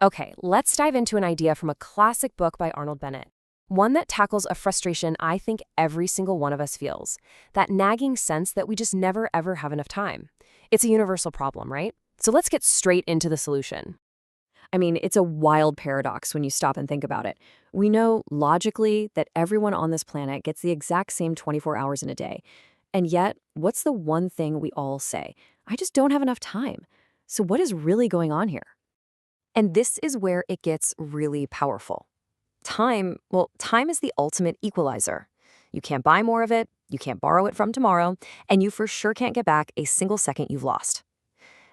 Okay, let's dive into an idea from a classic book by Arnold Bennett. One that tackles a frustration I think every single one of us feels, that nagging sense that we just never ever have enough time. It's a universal problem, right? So let's get straight into the solution. I mean, it's a wild paradox when you stop and think about it. We know logically that everyone on this planet gets the exact same 24 hours in a day. And yet, what's the one thing we all say? I just don't have enough time. So what is really going on here? And this is where it gets really powerful. Time is the ultimate equalizer. You can't buy more of it, you can't borrow it from tomorrow, and you for sure can't get back a single second you've lost.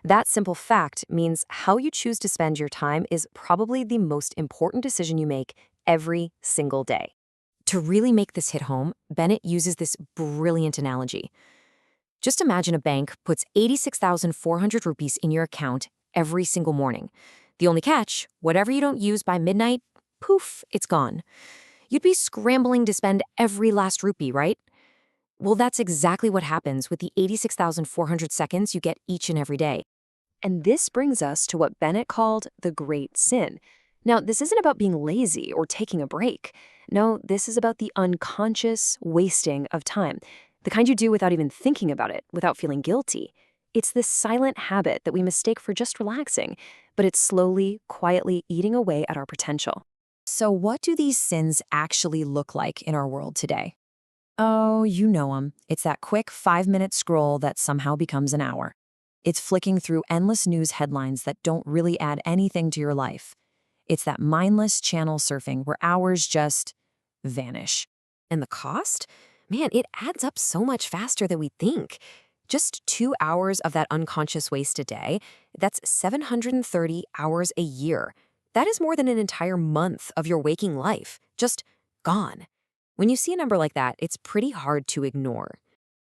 That simple fact means how you choose to spend your time is probably the most important decision you make every single day. To really make this hit home, Bennett uses this brilliant analogy. Just imagine a bank puts 86,400 rupees in your account every single morning. The only catch, whatever you don't use by midnight, poof, it's gone. You'd be scrambling to spend every last rupee, right? Well, that's exactly what happens with the 86,400 seconds you get each and every day. And this brings us to what Bennett called the great sin. Now, this isn't about being lazy or taking a break. No, this is about the unconscious wasting of time, the kind you do without even thinking about it, without feeling guilty. It's this silent habit that we mistake for just relaxing, but it's slowly, quietly eating away at our potential. So what do these sins actually look like in our world today? Oh, you know them. It's that quick 5-minute scroll that somehow becomes an hour. It's flicking through endless news headlines that don't really add anything to your life. It's that mindless channel surfing where hours just vanish. And the cost? Man, it adds up so much faster than we think. Just 2 hours of that unconscious waste a day, that's 730 hours a year. That is more than an entire month of your waking life, just gone. When you see a number like that, it's pretty hard to ignore.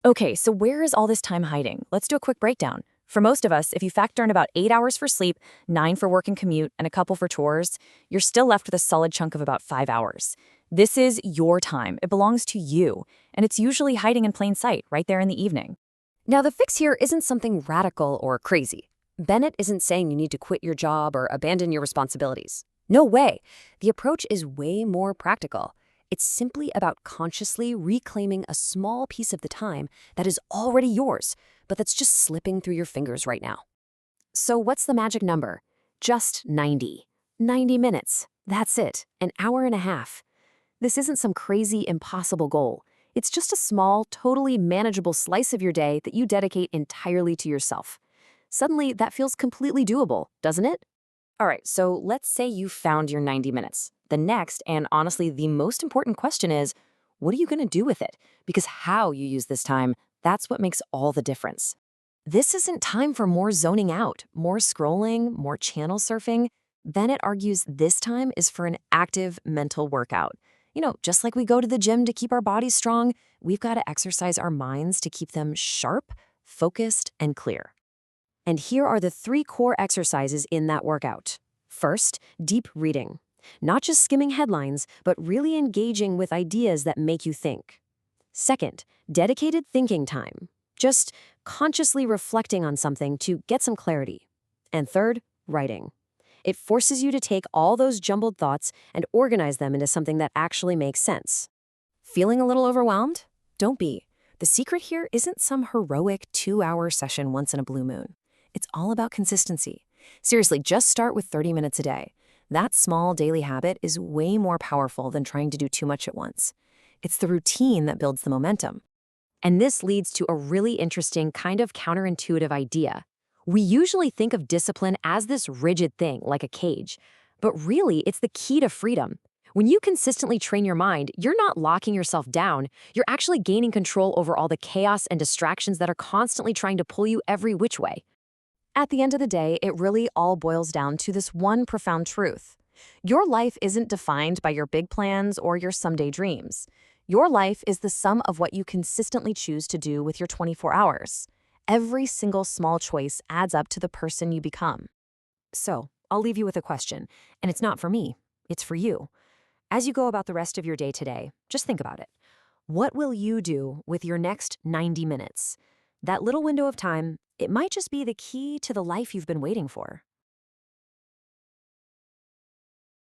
Okay, so where is all this time hiding? Let's do a quick breakdown. For most of us, if you factor in about 8 hours for sleep, 9 for work and commute, and a couple for chores, you're still left with a solid chunk of about 5 hours. This is your time. It belongs to you, and it's usually hiding in plain sight right there in the evening. Now, the fix here isn't something radical or crazy. Bennett isn't saying you need to quit your job or abandon your responsibilities. No way. The approach is way more practical. It's simply about consciously reclaiming a small piece of the time that is already yours, but that's just slipping through your fingers right now. So what's the magic number? Just 90. 90 minutes. That's it. An hour and a half. This isn't some crazy, impossible goal. It's just a small, totally manageable slice of your day that you dedicate entirely to yourself. Suddenly, that feels completely doable, doesn't it? All right, so let's say you found your 90 minutes. The next, and honestly the most important question is, what are you going to do with it? Because how you use this time, that's what makes all the difference. This isn't time for more zoning out, more scrolling, more channel surfing. Bennett argues this time is for an active mental workout. Just like we go to the gym to keep our bodies strong, we've got to exercise our minds to keep them sharp, focused, and clear. And here are the 3 core exercises in that workout. First, deep reading. Not just skimming headlines, but really engaging with ideas that make you think. Second, dedicated thinking time. Just consciously reflecting on something to get some clarity. And third, writing. It forces you to take all those jumbled thoughts and organize them into something that actually makes sense. Feeling a little overwhelmed? Don't be. The secret here isn't some heroic 2-hour session once in a blue moon. It's all about consistency. Seriously, just start with 30 minutes a day. That small daily habit is way more powerful than trying to do too much at once. It's the routine that builds the momentum. And this leads to a really interesting kind of counterintuitive idea. We usually think of discipline as this rigid thing, like a cage. But really, it's the key to freedom. When you consistently train your mind, you're not locking yourself down. You're actually gaining control over all the chaos and distractions that are constantly trying to pull you every which way. At the end of the day, it really all boils down to this one profound truth. Your life isn't defined by your big plans or your someday dreams. Your life is the sum of what you consistently choose to do with your 24 hours. Every single small choice adds up to the person you become. So, I'll leave you with a question, and it's not for me, it's for you. As you go about the rest of your day today, just think about it. What will you do with your next 90 minutes? That little window of time, it might just be the key to the life you've been waiting for.